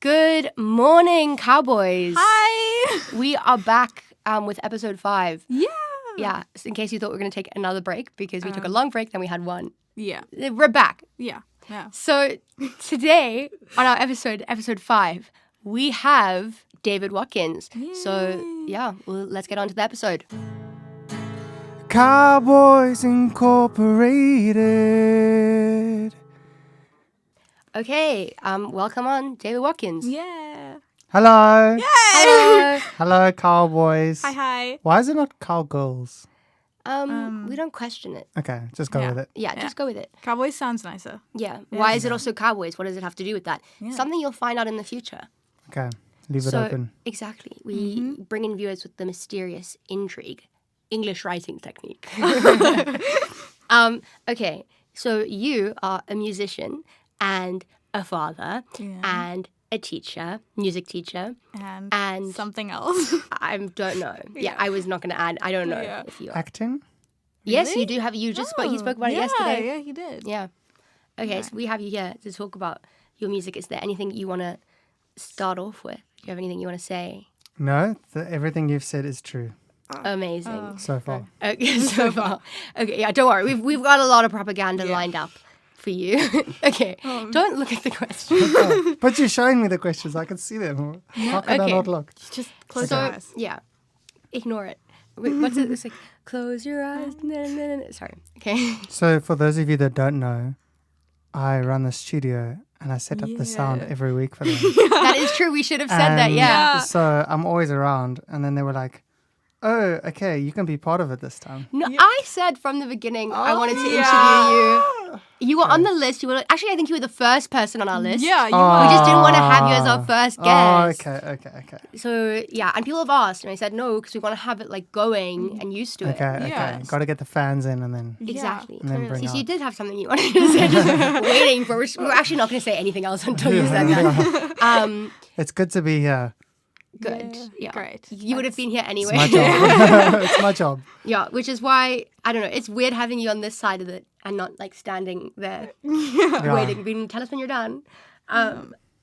Good morning, cowboys. Hi. We are back with episode 5. Yeah. Yeah, in case you thought we were going to take another break because we took a long break, then we had one. Yeah. We're back. Yeah. So today on our episode 5, we have David Watkins. Yay. So yeah, well, let's get on to the episode. Cowboys Incorporated. Okay, welcome on, David Watkins. Yeah. Hello. Hello. Hello, cowboys. Hi. Why is it not cowgirls? We don't question it. Okay, just go with it. Yeah, just go with it. Cowboys sounds nicer. Yeah. Why is it also cowboys? What does it have to do with that? Yeah. Something you'll find out in the future. Okay, leave it open. Exactly. We bring in viewers with the mysterious intrigue. English writing technique. Okay, so you are a musician and a father and a teacher, music teacher. And something else. I don't know. Yeah, I was not going to add. I don't know if you are. Acting? Yes, Really? you do have. You just spoke. He spoke about it yesterday. Yeah, he did. Yeah. Okay, so we have you here to talk about your music. Is there anything you want to start off with? Do you have anything you want to say? No, everything you've said is true Amazing. so far. Okay, so far. Okay, yeah, don't worry. We've got a lot of propaganda lined up for you. Okay, don't look at the question. But you're showing me the questions. I can see them. How can I Okay. not look? Just close your eyes. Yeah, ignore it. Wait, what's it? It's like, close your eyes. Sorry. Okay. So for those of you that don't know, I run the studio and I set up the sound every week for them. That is true. We should have said that, yeah. So I'm always around. And then they were like, oh, okay, you can be part of it this time. No, I said from the beginning I wanted to interview you. You were on the list. You were actually, I think you were the first person on our list. Yeah, you Oh. We just didn't want to have you as our first guest. Oh, okay. So, yeah, and people have asked, and I said no, because we want to have it, like, going and used to it. Okay. Yes. Got to get the fans in and then... Exactly. And then bring See, so you out. did have something you wanted to say, just waiting for. We're actually not going to say anything else until you said that. It's good to be here. Good. Yeah. Great. You would have been here anyway. It's my job. It's my job. Yeah, which is why, I don't know, it's weird having you on this side of it and not, like, standing there waiting. Tell us when you're done.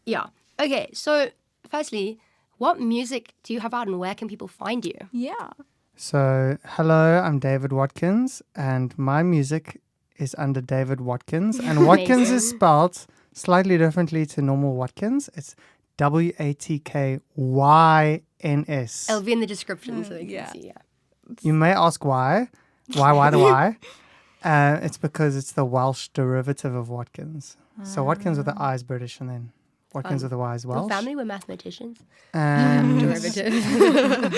Yeah. Okay, so, firstly, what music do you have out and where can people find you? Yeah. So, hello, I'm David Watkins and my music is under David Watkins. And Watkins is spelled slightly differently to normal Watkins. It's Watkins. It'll be in the description so they can Yeah. see, yeah. You may ask why. Why the why? It's because it's the Welsh derivative of Watkins. So Watkins with the I is British and then Watkins with the Y is Your Welsh. family were mathematicians. And, Derivative.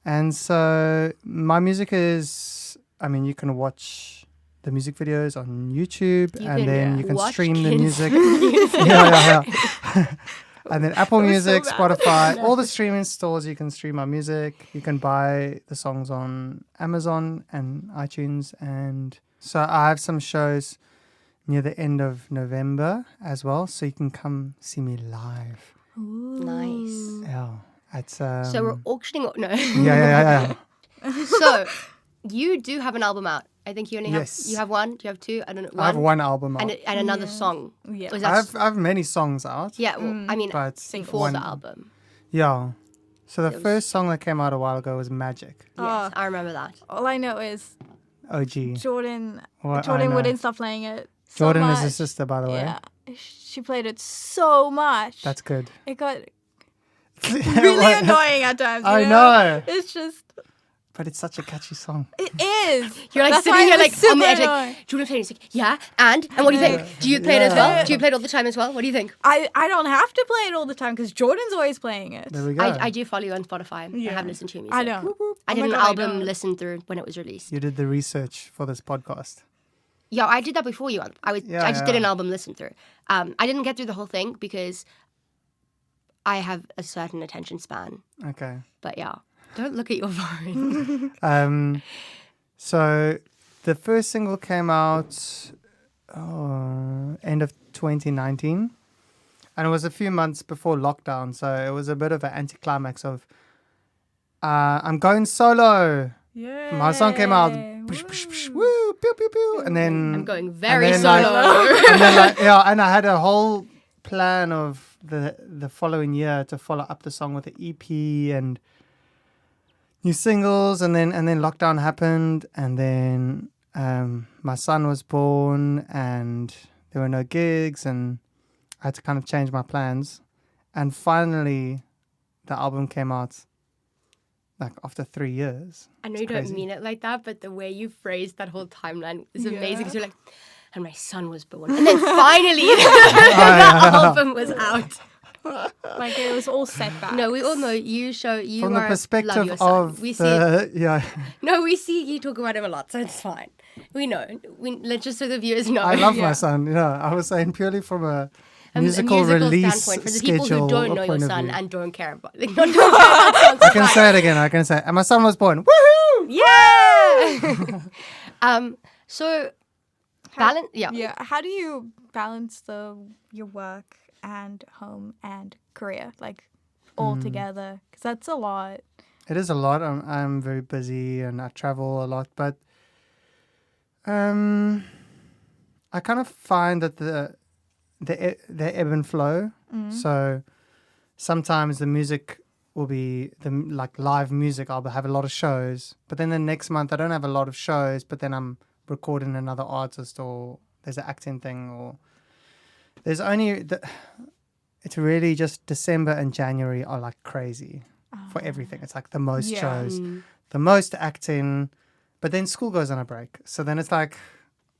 and so my music is, I mean, you can watch the music videos on YouTube and then you can stream the music. yeah. And then Apple Music, Spotify, all the streaming stores you can stream my music. You can buy the songs on Amazon and iTunes. And so I have some shows near the end of November as well. So you can come see me live. Nice. Yeah. It's, So we're auctioning... No. Yeah. So, you do have an album out. I think you only have... Yes. You have one? Do you have two? I don't know. I have one album out. And another song. Yeah. Was I that have many songs out. Yeah, well, I mean, But before one- the album. Yeah. So the was- first song that came out a while ago was Magic. Yes, I remember that. All I know is OG. Jordan Well, I Jordan know. wouldn't stop playing it. So Jordan much. is his sister, by the way. Yeah. She played it so much. That's good. It got really annoying at times. I you know. It's just... But it's such a catchy song. It is. You're like That's sitting why here it like was on the edge super like, annoying. do you want to play it? He's like, yeah, and what do you think? Do you play it as well? Do you play it all the time as well? What do you think? I don't have to play it all the time because Jordan's always playing it. There we go. I do follow you on Spotify. I Yeah. have listened to your music. I know. I Oh did my an God, I album know. listen through when it was released. You did the research for this podcast. Yeah, I did that before you. I just did an yeah. album listen through. I didn't get through the whole thing because I have a certain attention span. Okay. But yeah, don't look at your phone. So the first single came out end of 2019. And it was a few months before lockdown. So it was a bit of an anticlimax of I'm going solo. Yeah. My song came out. Push, push, push, woo, pew, pew, pew. And then I'm going very then, solo. and then and I had a whole plan of the following year to follow up the song with an EP and new singles, and then lockdown happened, and then my son was born, and there were no gigs, and I had to kind of change my plans. And finally, the album came out like after 3 years. I know you don't mean it like that, but the way you phrased that whole timeline is amazing. Because you're like, and my son was born, and then finally the album was out. Like it was all set back. No, we all know you From are the perspective love your son. of We see it. yeah, we see you talk about him a lot, so it's fine. We know. Let's just so the viewers know. I love my son. I was saying purely from a musical release standpoint for the schedule people who don't know your point of son view. and don't care about like, don't care about songs. I can say it again. I can say it. And my son was born. Woohoo! Yeah. So balance. Yeah. Yeah. How do you balance your work and home and career like all together? Because that's a lot. It is a lot. I'm very busy and I travel a lot, but I kind of find that they ebb and flow. So sometimes the music will be like live music. I'll have a lot of shows, but then the next month I don't have a lot of shows, but then I'm recording another artist, or there's an acting thing, or there's only it's really just December and January are like crazy for everything. It's like the most shows, the most acting, but then school goes on a break. So then it's like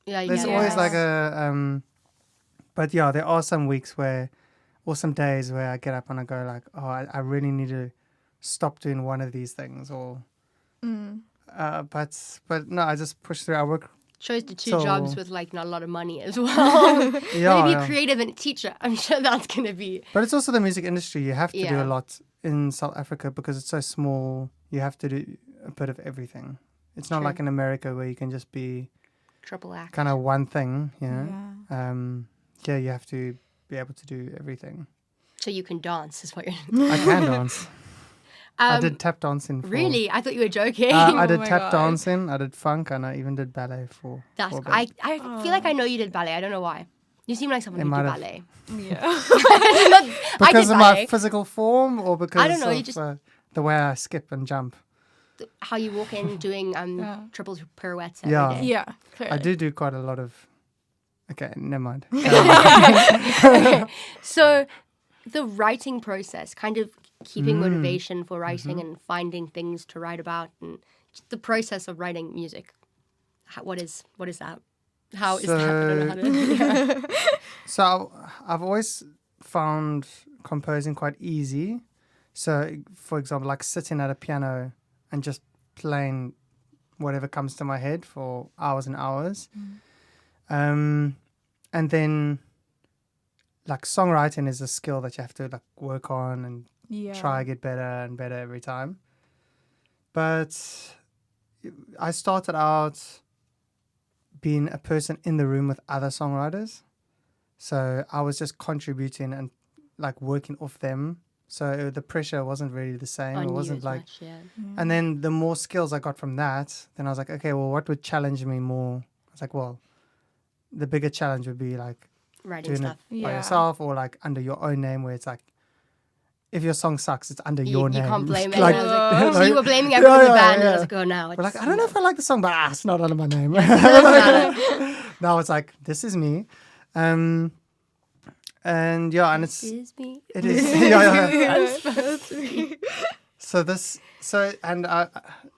there's always like a but yeah, there are some weeks or some days where I get up and I go like, oh, I really need to stop doing one of these things, or but no, I just push through. I work. Chose the two jobs with like not a lot of money as well. Maybe a creative and a teacher. I'm sure that's gonna be. But it's also the music industry. You have to do a lot in South Africa because it's so small. You have to do a bit of everything. It's not like in America where you can just be triple act, kind of one thing. You know. You have to be able to do everything. So you can dance, is what you're. I can dance. I did tap dancing. Really? I thought you were joking. I did tap dancing. I did funk, and I even did ballet for. That's. I feel like I know you did ballet. I don't know why. You seem like someone who did ballet. Yeah. Because of my physical form, or because I don't know. You just the way I skip and jump. How you walk in doing triple pirouettes every day. Yeah. I do quite a lot of. Okay, never mind. Okay. So, the writing process, kind of keeping motivation for writing and finding things to write about, and the process of writing music. What is that? How is that? I don't know how to. So I've always found composing quite easy. So, for example, like sitting at a piano and just playing whatever comes to my head for hours and hours. And then like songwriting is a skill that you have to like work on and try to get better and better every time. But I started out being a person in the room with other songwriters. So I was just contributing and like working off them. So the pressure wasn't really the same. It wasn't like much, And then the more skills I got from that, then I was like, okay, well, what would challenge me more? I was like, well, the bigger challenge would be like writing doing stuff it by yourself, or like under your own name, where it's like if your song sucks, it's under your name. You can't blame it. Like, so you were blaming everyone in the band, and I was like, oh, now it's... We're like, I don't know if I like the song, but it's not under my name. Now it's like, this is me. And and it's... This is me. It is.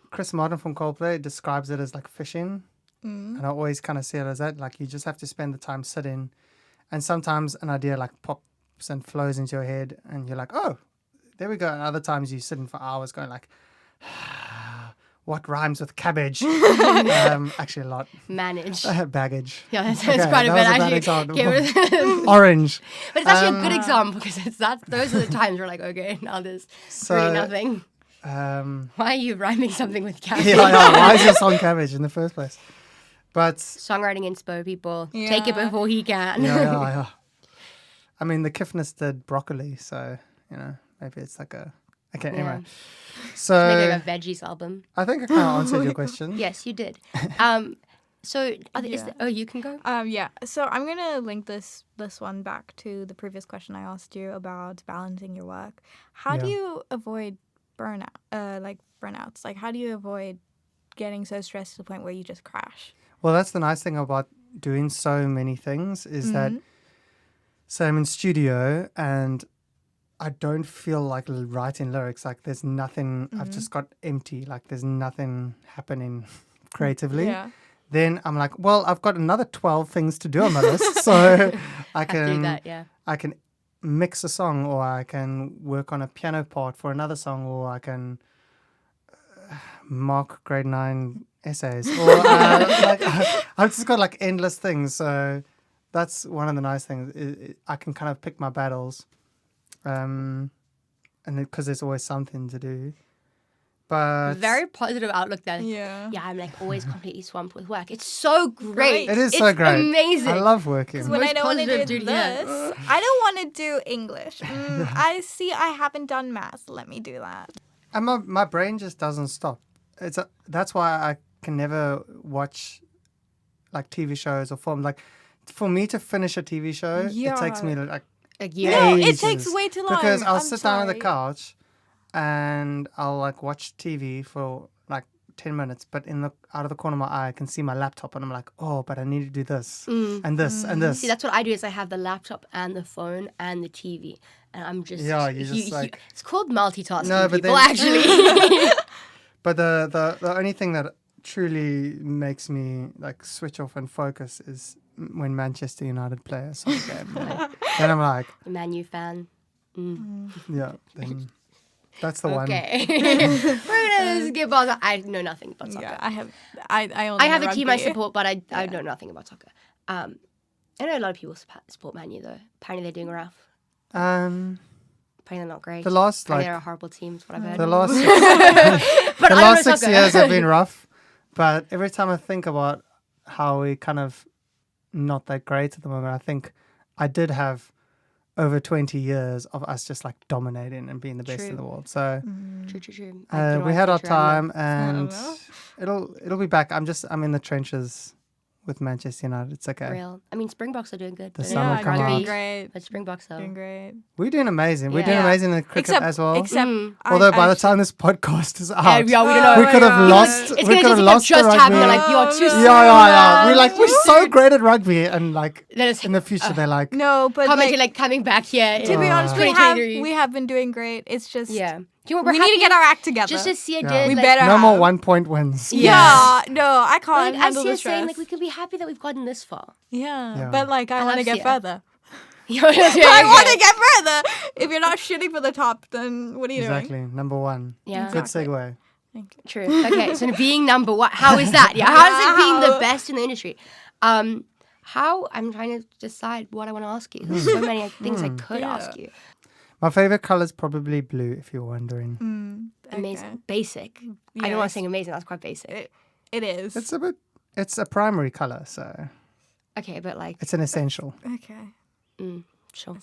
Chris Martin from Coldplay describes it as like fishing. And I always kind of see it as that. Like you just have to spend the time sitting. And sometimes an idea like pops and flows into your head and you're like, oh, there we go. And other times you're sitting for hours going like, what rhymes with cabbage? Actually a lot. Manage. Baggage. Yeah, that's quite a bit actually. Orange. But it's actually a good example because those are the times where like, okay, now there's really nothing. Why are you rhyming something with cabbage? Why is your song cabbage in the first place? But songwriting inspo people. Take it before he can. Yeah. I mean, the Kiffness did broccoli, so maybe it's like a. Okay, anyway. So maybe like a veggies album. I think I kind of answered your question. Yes, you did. So, you can go. Yeah. So I'm gonna link this one back to the previous question I asked you about balancing your work. How do you avoid burnouts? Like, how do you avoid getting so stressed to the point where you just crash? Well, that's the nice thing about doing so many things is that, so I'm in studio and I don't feel like writing lyrics. Like there's nothing, I've just got empty. Like there's nothing happening creatively. Yeah. Then I'm like, well, I've got another 12 things to do on my list. So I can do that, yeah. I can mix a song, or I can work on a piano part for another song, or I can mark grade 9 essays. Or I've just got like endless things. So that's one of the nice things. I can kind of pick my battles. And because there's always something to do. But very positive outlook then. Yeah. Yeah, I'm like always completely swamped with work. It's so great. It is so great. Amazing. I love working. When I don't want to do positive dude, this, I don't want to do English. I see I haven't done math. Let me do that. And my brain just doesn't stop. That's why I can never watch like TV shows or film. Like for me to finish a TV show, it takes me like a year. No, it ages. takes way too long. Because I'll I'm sit down on the sorry. couch and I'll like watch TV for like 10 minutes, but out of the corner of my eye I can see my laptop and I'm like, oh, but I need to do this and this and this. See, that's what I do is I have the laptop and the phone and the TV. And I'm just... Yeah, you just like... It's called multitasking, No, but people, then- actually. But the only thing that truly makes me like switch off and focus is when Manchester United play a soccer game. Then I'm like, Man U fan. yeah, then that's the one. Okay. We're going to skip on. I know nothing about soccer. Yeah, I only I have know a team I rugby. support, but I know nothing about soccer. I know a lot of people support Man U, though. Apparently they're doing rough. Um, Apparently they're not great. the last Apparently like they're a horrible team, is what I've heard. the last But the I don't last know 6 soccer. years have been rough. But every time I think about how we kind of not that great at the moment, I think I did have over 20 years of us just like dominating and being the best in the world. So True. we had our time, I and don't it'll be back. I'm in the trenches with Manchester United. It's okay. Real. I mean, Springboks are doing good. The They're sun will doing come rugby, out. Great. But Springboks are... Doing great. We're doing amazing. We're Yeah. doing Yeah. amazing in the cricket as well. Except Although by the actually- time this podcast is out, Yeah, we don't know. we could have God. lost. It's we going could to have just lost the just rugby. happen. They're like, you're too soon. Yeah. We're so great at rugby, and like Then it's in the future, they're like, No, but commenting like, like coming back here. to be honest, we 2023. have been doing great. It's just Yeah. Do you know what we we're need to get our act together. Just as Sia Yeah. did. we like, better no have. more 1 point wins. Yeah, no, I can't Like, as handle the Sia's stress. saying, like, we can be happy that we've gotten this far. Yeah. But like, I want to love get Sia. further. I I want to get further. If you're not shooting for the top, then what are you doing? Exactly. Number one. Yeah. Good Exactly. segue. Thank you. True. Okay, so being number one, how is that? Yeah, how is it being the best in the industry? How I'm trying to decide what I want to ask you. There's so many things I could ask you. My favorite color is probably blue, if you're wondering. Amazing, Okay. basic. I don't want to say amazing. That's quite basic. It is. It's a primary color, so Okay, but like, it's an essential. Okay. sure.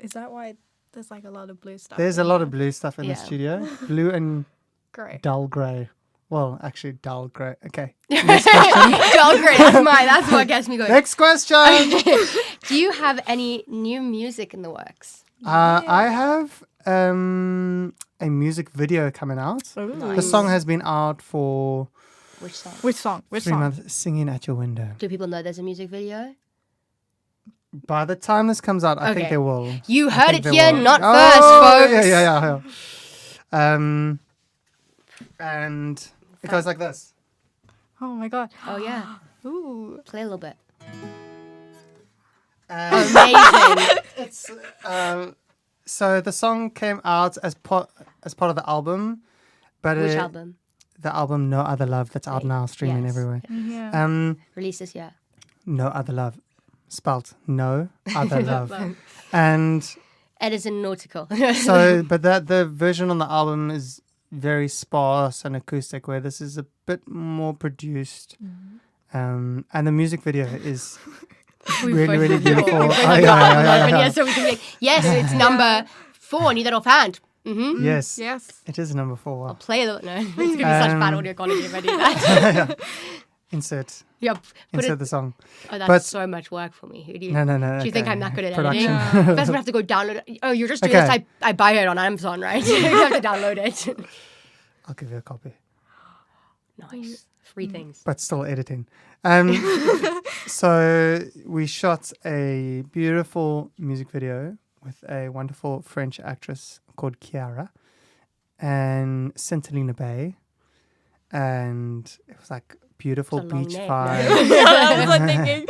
Is that why there's like a lot of blue stuff? There's in a lot here? of blue stuff in the Yeah. studio. Blue and Great. dull gray. Well, actually, dull gray. Okay. Dull gray. That's mine. That's what gets me going. Next question. Do you have any new music in the works? I have a music video coming out. The song has been out for Which song? Which song? Which 3 song? months. Singing at your window. Do people know there's a music video? By the time this comes out, I think Okay. they will. You I heard think it they here, will. not Oh, first, folks. Yeah. And it goes like this. Oh my god. Oh yeah. Ooh. Play a little bit. And Amazing. so the song came out as part of the album, but Which album? The album No Other Love that's out now, streaming Yes. everywhere. Yeah. Released this year. No Other Love, spelt No Other Love, and Edison Nautical. so but the version on the album is very sparse and acoustic, where this is a bit more produced, and the music video is really beautiful. Yeah, so we can make, yes, it's number 4. Need that offhand. Mm-hmm. Yes, Yes. it is number 4. Play a little. No, it's gonna be such bad audio quality if I do that. Insert Yeah, put insert it. the song. Oh, that's But- so much work for me. Who do you? No. Do you think I'm that good at Production. editing? That's gonna have to go download it. Oh, you're just doing Okay. this. I buy it on Amazon, right? You have to download it. I'll give you a copy. Nice. Free things. But still editing. So we shot a beautiful music video with a wonderful French actress called Chiara and Centelina Bay. And it was like beautiful It's a long beach name. vibe. I was like thinking.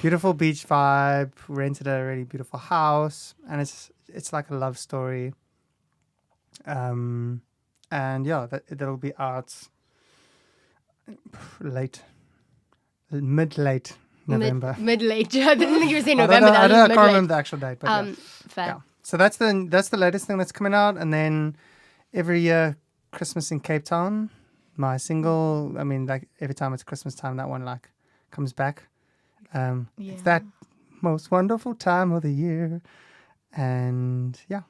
Beautiful beach vibe. Rented a really beautiful house. And it's like a love story. And yeah, that'll be out mid-late November. Mid-late. I didn't think you were saying I November. can't That was remember the actual date, but yeah. fair. Yeah. So that's the latest thing that's coming out, and then every year Christmas in Cape Town, my single. I mean, like every time it's Christmas time, that one like comes back. It's that most wonderful time of the year, and yeah,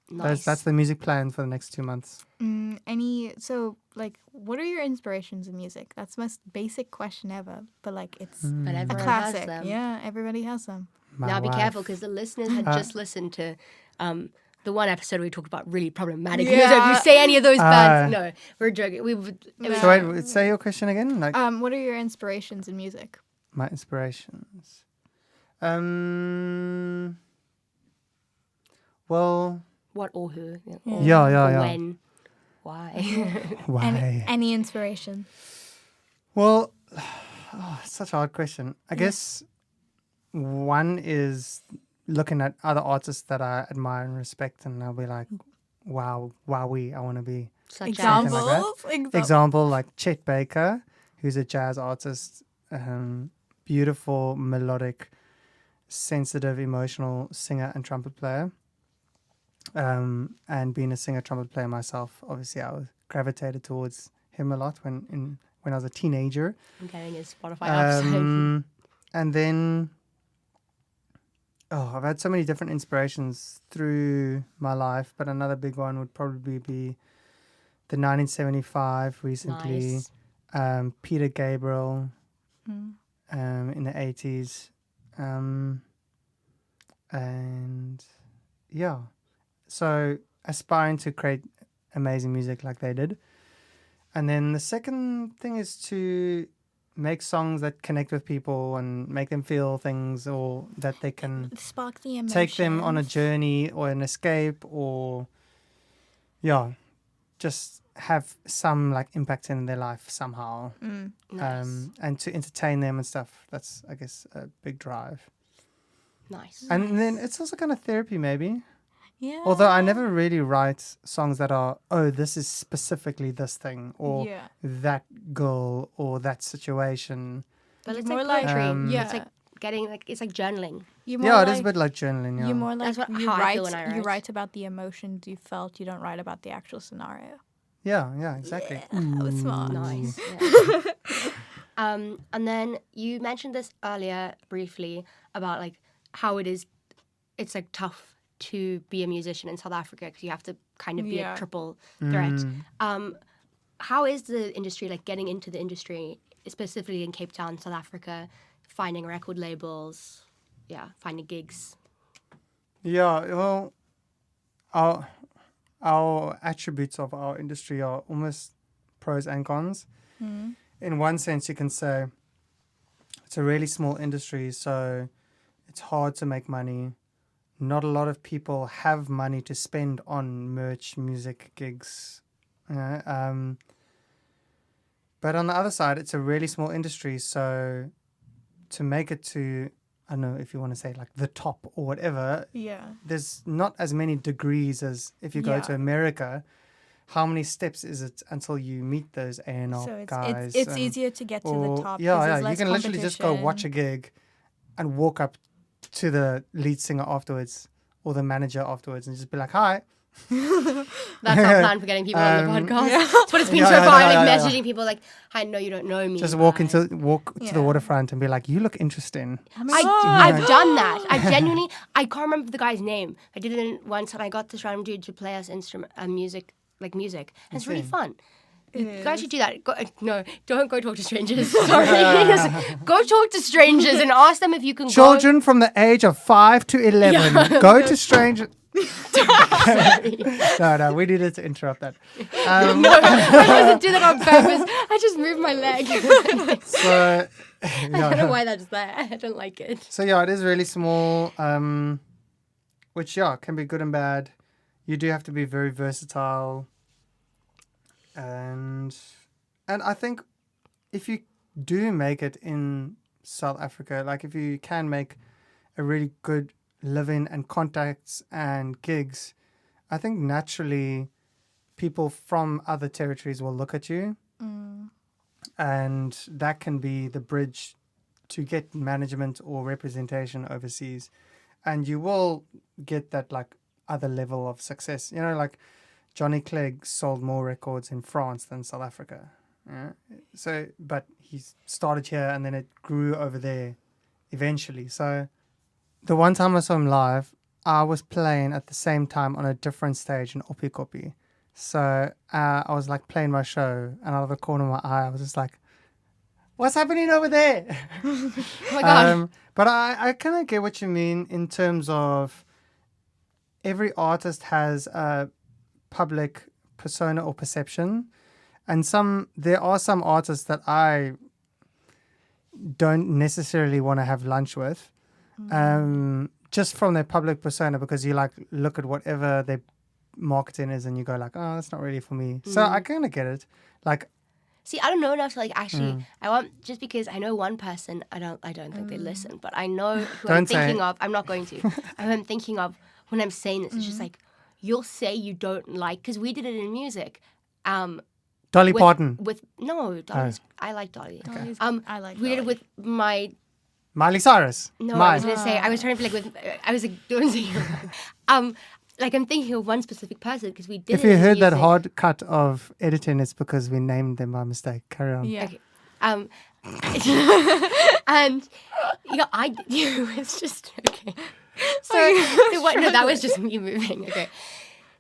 Nice. that's the music plan for the next 2 months. What are your inspirations in music? That's the most basic question ever, but like it's But a everyone classic. has them. Yeah, everybody has them. My Now be wife. careful because the listeners had just listened to the one episode where we talked about really problematic Yeah. music. If you say any of those bands, no, we're joking. It was, So wait, say your question again. Like What are your inspirations in music? my inspirations. Well, what or who? yeah. Or when? Why? Why? Any inspiration? Well, it's such a hard question. I guess one is looking at other artists that I admire and respect, and I'll be like, wow, wowee, I want to be. Such Example. Examples? Example, like Chet Baker, who's a jazz artist, beautiful, melodic, sensitive, emotional singer and trumpet player. And being a singer trumpet player myself, obviously I was gravitated towards him a lot when I was a teenager. I'm getting his Spotify episode. And then I've had so many different inspirations through my life, but another big one would probably be the 1975 recently, Nice. Peter Gabriel in the 80s. And yeah, so aspiring to create amazing music like they did. And then the second thing is to make songs that connect with people and make them feel things, or that they can Spark the emotions. take them on a journey or an escape, or just have some like impact in their life somehow. Nice. And to entertain them and stuff. That's, I guess, a big drive. Nice. And then it's also kind of therapy maybe. Yeah. Although I never really write songs that are, this is specifically this thing, or that girl, or that situation. But it's more like like- poetry. yeah. It's like it's like journaling. You're more Yeah, it like, is a bit like journaling, yeah. You're more like That's you how I write. feel when I You write. write about the emotions you felt. You don't write about the actual scenario. Yeah, exactly. That was smart. Nice. Yeah. And then you mentioned this earlier briefly about like how it's like tough to be a musician in South Africa because you have to kind of be a triple threat. How is the industry, like getting into the industry, specifically in Cape Town, South Africa, finding record labels, finding gigs? Yeah, well, our attributes of our industry are almost pros and cons. In one sense, you can say it's a really small industry, so it's hard to make money. Not a lot of people have money to spend on merch, music, gigs. But on the other side, it's a really small industry, so to make it to, I don't know if you want to say like the top or whatever, there's not as many degrees as if you go to America. How many steps is it until you meet those A&R So guys? it's easier to get to the top. 'cause Yeah. there's You less can literally just go watch a competition. gig and walk up to the lead singer afterwards or the manager afterwards and just be like, hi. That's our plan for getting people on the podcast. That's what it's been Yeah, so yeah, far. yeah, like yeah, messaging people like, I know you don't know me. Just walk but to the waterfront and be like, you look interesting. I've done that. I genuinely, I can't remember the guy's name. I did it once and I got this random dude to play us music. And it's really fun. You guys should do that. No, don't go talk to strangers. Sorry. Go talk to strangers and ask them if you can Children from the age of 5 to 11. Go to strangers. No, we needed to interrupt that. No, I wasn't doing that on purpose. I just moved my leg. So, I don't know why that's there. I don't like it. So yeah, it is really small, which can be good and bad. You do have to be very versatile, and I think if you do make it in South Africa, like if you can make a really good living and contacts and gigs, I think naturally people from other territories will look at you, and that can be the bridge to get management or representation overseas, and you will get that like other level of success. You know, like Johnny Clegg sold more records in France than South Africa. Yeah. So, but he started here and then it grew over there eventually. So the one time I saw him live, I was playing at the same time on a different stage in Oppikoppi. So I was like playing my show, and out of the corner of my eye, I was just like, what's happening over there? Oh my God. But I kind of get what you mean in terms of every artist has a public persona or perception. And there are some artists that I don't necessarily want to have lunch with, just from their public persona, because you like look at whatever their marketing is and you go like, oh, that's not really for me. So I kind of get it. Like, see, I don't know enough to like actually. I want, just because I know one person. I don't think they listen, but I know who I'm thinking of. I'm not going to. Who I'm thinking of when I'm saying this. It's just like, you'll say you don't like, because we did it in music. Dolly Parton. Dolly's. I like Dolly. Okay. I like. We did it with my. Miley Cyrus. No, I was gonna say, I was trying to be like with. I was like doing. Like I'm thinking of one specific person because we did. If you heard that hard cut of editing, it's because we named them by mistake. Carry on. Yeah. Okay. And it's just okay. So that was just me moving. Okay.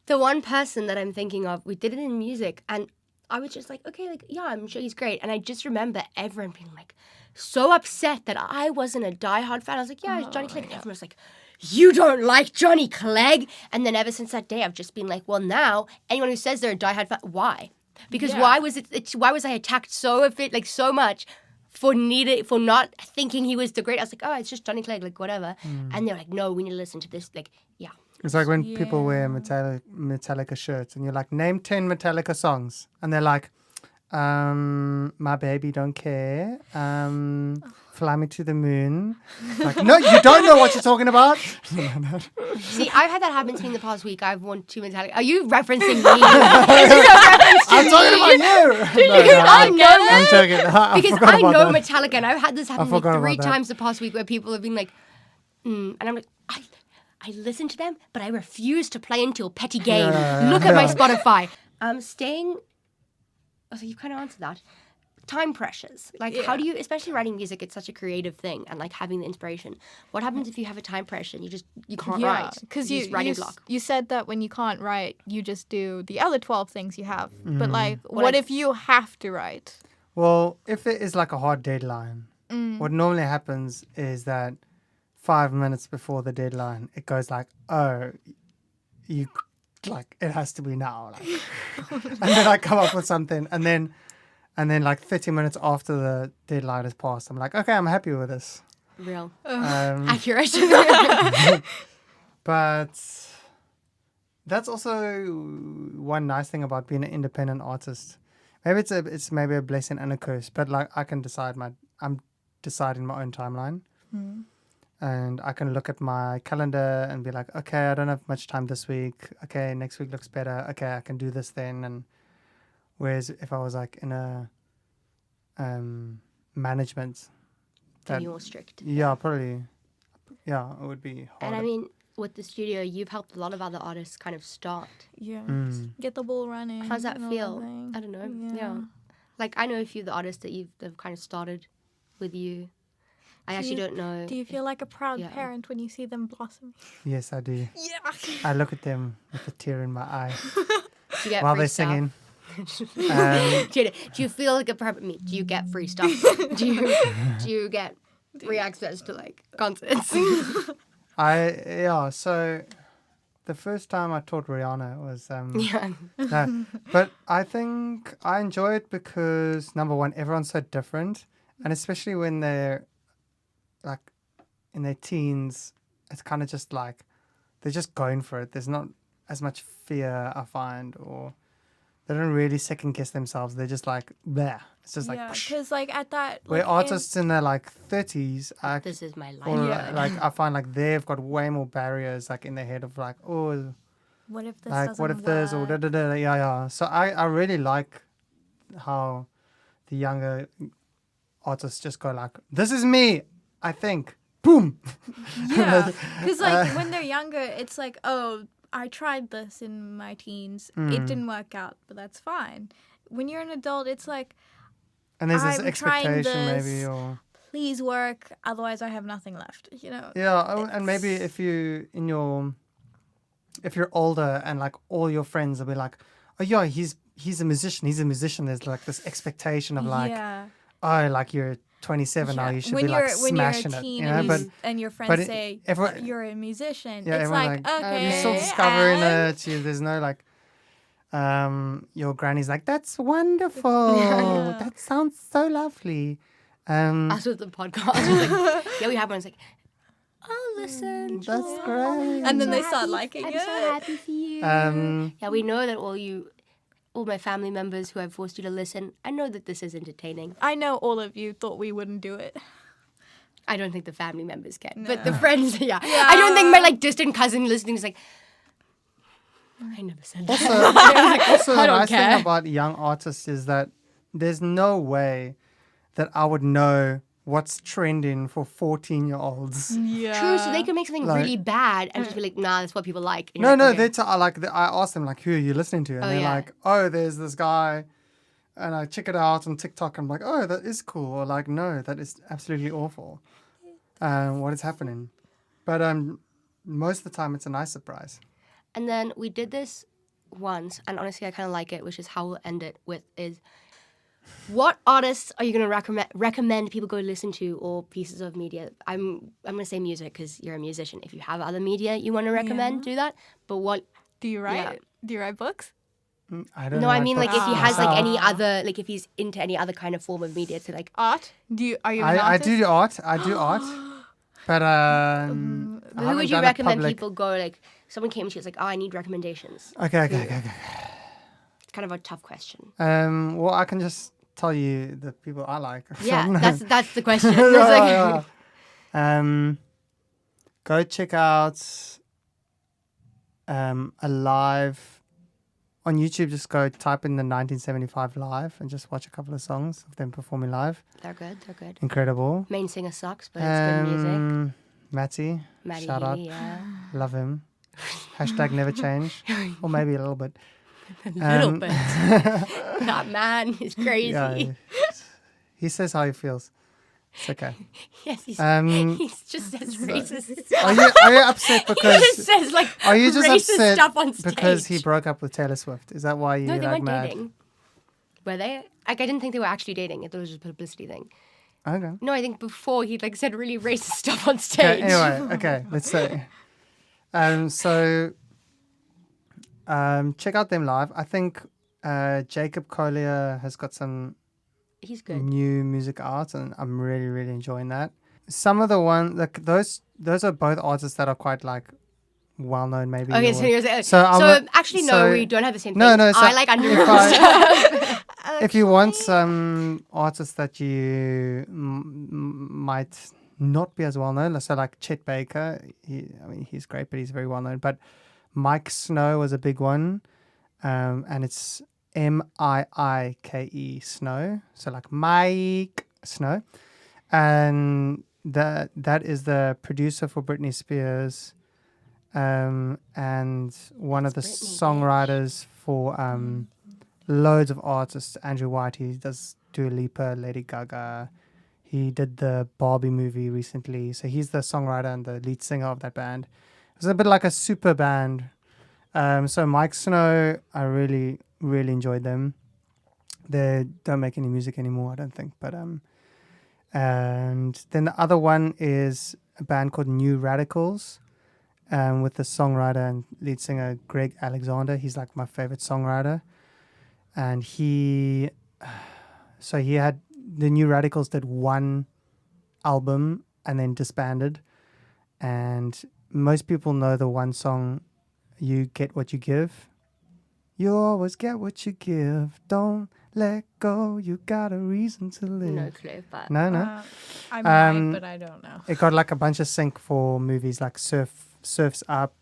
The one person that I'm thinking of, we did it in music, and I was just like, okay, like yeah, I'm sure he's great. And I just remember everyone being like so upset that I wasn't a diehard fan. I was like, yeah, it's Johnny Clegg. And everyone was like, you don't like Johnny Clegg? And then ever since that day, I've just been like, well, now anyone who says they're a diehard fan, why? Because why was I attacked so much for not thinking he was the great? I was like, oh, it's just Johnny Clegg, like whatever. And they're like, no, we need to listen to this. Like, yeah. It's like when people wear Metallica shirts and you're like, name 10 Metallica songs. And they're like, My Baby Don't Care, Fly Me to the Moon. Like, no, you don't know what you're talking about. See, I've had that happen to me in the past week. I've won 2 Metallica. Are you referencing me? I'm talking about you. I'm joking. Because I know Metallica, and I've had this happen like 3 times the past week where people have been like, and I'm like, I listen to them, but I refuse to play until Petty Game. Look at my Spotify. So you kind of answered that. Time pressures. Like, how do you, especially writing music, it's such a creative thing, and like having the inspiration. What happens if you have a time pressure and you can't write? Because you said that when you can't write, you just do the other 12 things you have. But like, what if you have to write? Well, if it is like a hard deadline, what normally happens is that 5 minutes before the deadline, it goes like, oh, you like it has to be now, like, and then I come up with something, and then like 30 minutes after the deadline has passed, I'm like, okay, I'm happy with this. Real accurate. But that's also one nice thing about being an independent artist. Maybe it's maybe a blessing and a curse, but like I can I'm deciding my own timeline. And I can look at my calendar and be like, okay, I don't have much time this week. Okay, next week looks better. Okay, I can do this then. And whereas if I was like in a management, then you're more strict. Yeah, probably. Yeah, it would be harder. And I mean, with the studio, you've helped a lot of other artists kind of start. Yeah, get the ball running. How's that feel? I don't know. Yeah. Like I know a few of the artists that have kind of started with you. I actually don't know. Do you feel like a proud parent when you see them blossom? Yes, I do. Yeah. I look at them with a tear in my eye you get while they're singing. Do you feel like a private meet? Do you get free stuff? Do you get free access to like concerts? So the first time I taught Rihanna was no, but I think I enjoy it because number one, everyone's so different, and especially when they're like in their teens, it's kind of just like they're just going for it. There's not as much fear, I find, or they don't really second guess themselves. They're just like, bleh. It's just yeah, because like at that, where like, artists in their like 30s, This is my life. or like I find like they've got way more barriers like in their head of like, oh, what if this like doesn't what if work? this or yeah. So I really like how the younger artists just go like, this is me, I think, boom. Yeah, because like when they're younger, it's like, oh, I tried this in my teens, it didn't work out, but that's fine. When you're an adult, it's like, And there's this I'm expectation trying this, maybe, or please work, otherwise I have nothing left. You know. yeah, and maybe if you're older and like all your friends will be like, oh yeah, he's a musician. There's like this expectation of like, yeah. oh, like you're 27 now, you should when be you're like smashing when you're a it, teen you know. and your friends but it- say everyone- you're a musician, Yeah, it's everyone's like, okay, you're still discovering and- it. There's no like, your granny's like, that's wonderful. That sounds so lovely. Us with the podcast. Like, yeah, we have one. It's like, oh, listen. That's great. And then they start liking I'm it. so happy for you. Yeah, we know that all my family members who have forced you to listen, I know that this is entertaining. I know all of you thought we wouldn't do it. I don't think the family members can, but the friends, yeah. Yeah. I don't think my like distant cousin listening is like, I never said that. Also, the don't nice care. thing about young artists is that there's no way that I would know what's trending for 14-year-olds. Yeah. True, so they could make something Like- really bad and just be like, nah, that's what people like. And No, you're no, like, okay. I asked them like, who are you listening to? And they're yeah. like, oh, there's this guy, and I check it out on TikTok. I'm like, oh, that is cool. Or like, no, that is absolutely awful. What is happening? But most of the time, it's a nice surprise. And then we did this once, and honestly, I kind of like it, which is how we'll end it with is, what artists are you going to recommend people go listen to, or pieces of media? I'm going to say music because you're a musician. If you have other media you want to recommend, do that. But what? Do you write? Yeah. Do you write books? I don't No, know. I mean like if he has like myself. any other, like if he's into any other kind of form of media to like. Art? Are you an I artist? do art. I do art. But I Who haven't would you done a recommend public- people go like? Someone came and she was like, "Oh, I need recommendations." Okay. It's kind of a tough question. Well, I can just tell you the people I like. Yeah, from- that's the question. It's Yeah, like- yeah. Go check out a live on YouTube. Just go type in the 1975 live and just watch a couple of songs of them performing live. They're good. They're good. Incredible. Main singer sucks, but it's good music. Matty, Maddie shout out, Healy, yeah. love him. Hashtag never change, or maybe a little bit. A little bit. That man is crazy. Yeah, he says how he feels. It's okay. Yes, he's just says racist. Are you upset He because? just says like Are you just racist upset stuff on stage. because he broke up with Taylor Swift? Is that why you No, they like weren't mad? dating. Were they? Like, I didn't think they were actually dating. I thought it was just a publicity thing. Okay. No, I think before he like said really racist stuff on stage. Okay, anyway, okay, let's say. Check out them live. I think Jacob Collier has got some He's good. new music out, and I'm really, really enjoying that. Some of the ones, like those are both artists that are quite like well known, maybe. Okay, or- so you're saying, So I'm so not- actually no, so- we don't have the same thing. No, no, so I like if underground I- stuff. If you want some artists that you might not be as well known, so like Chet Baker, he's great, but he's very well known. But Mike Snow was a big one, and it's Miike Snow, so like Mike Snow, and that is the producer for Britney Spears, and one of the Britney, songwriters for loads of artists. Andrew White, he does Dua Lipa, Lady Gaga. He did the Barbie movie recently, so he's the songwriter and the lead singer of that band. It's a bit like a super band. So Mike Snow, I really, really enjoyed them. they don't make any music anymore, I don't think. But and then the other one is a band called New Radicals, with the songwriter and lead singer Greg Alexander. He's like my favorite songwriter, and he had the New Radicals did one album and then disbanded, and most people know the one song, "You Get What You Give." You always get what you give. Don't let go. You got a reason to live. No clue, but No. I might, but I don't know. It got like a bunch of sync for movies like Surf's Up.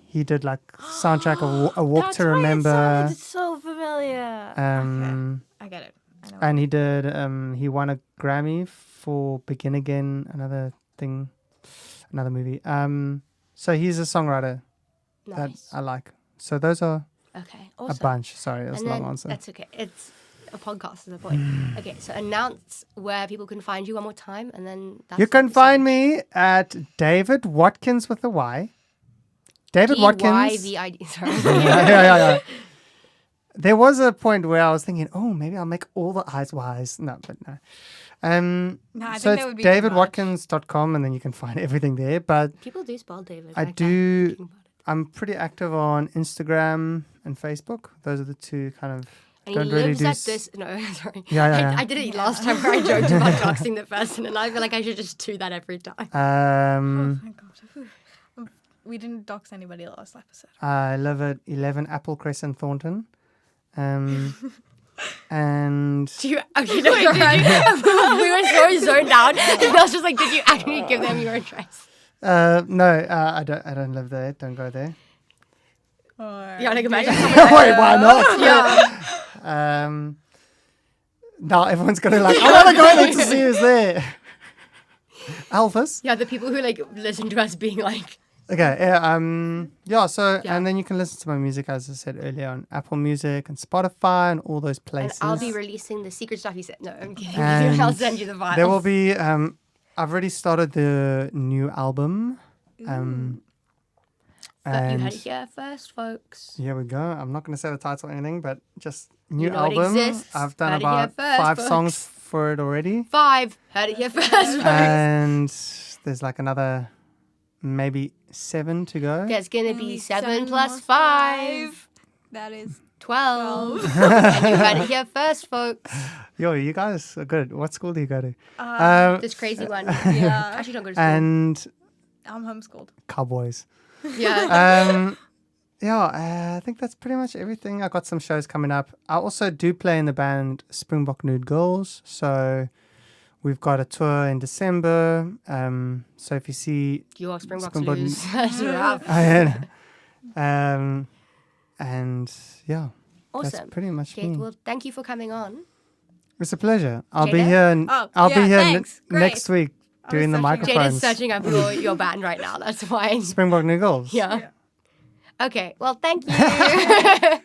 He did like soundtrack of A Walk That's to why Remember. It sounded so familiar. Okay. I get it. I know. And he did. He won a Grammy for Begin Again, another movie. So he's a songwriter that nice. I like. So those are Okay, awesome. a bunch. Sorry, that's a long answer. That's okay. It's a podcast is the point. Okay, so announce where people can find you one more time, and then that's You can find me at David Watkins with a Y. David Watkins. DYVID. Sorry. yeah. There was a point where I was thinking, oh, maybe I'll make all the eyes wise. No, but no. I So think that would it's be too much. davidwatkins.com, and then you can find everything there. But People do spell David. I like do- that, thinking about it. I'm pretty active on Instagram and Facebook. Those are the two kind of. And don't he really lives do at s- this. No, sorry. Yeah. I did it last time where I joked about doxing the person, and I feel like I should just do that every time. Oh my god. We didn't dox anybody last episode. I live at 11 Apple Crescent, Thornton. And Do you? Okay, no, sorry. We were so zoned out. And I was just like, did you actually give them your address? no, I don't live there. Don't go there. Yeah, like imagine. Wait, why not? Yeah. Now everyone's gonna like, I want to go there to see who's there. Elvis. Yeah, the people who like listen to us being like, Okay. So Yeah. and then you can listen to my music, as I said earlier, on Apple Music and Spotify and all those and places. I'll be releasing the secret stuff you said. No, I'm kidding. And I'll send you the files. There will be. I've already started the new album. But you heard it here first, folks. Here we go. I'm not going to say the title or anything, but just new know it album. exists. I've done Heard it here about first, 5 folks. songs for it already. 5. Heard it here first, folks. And there's like another maybe 7 to go. There's going to be Only 7 plus plus 5. That is 12. And you heard it here first, folks. Yo, you guys are good. What school do you go to? This crazy one. yeah. Actually, don't go to school. And I'm homeschooled. Cowboys. Yeah. I think that's pretty much everything. I got some shows coming up. I also do play in the band Springbok Nude Girls. So we've got a tour in December. So if you see... You are Springbok Springbok- lose. That's a wrap. And yeah, that's Awesome. pretty much Okay, me. well, thank you for coming on. It's a pleasure. I'll be Jada? here. I'll be here thanks. Great. next week doing the searching up- Jada's microphones. searching up your band right now. That's why. Springbok Nude Girls. Yeah. Okay, well, thank you.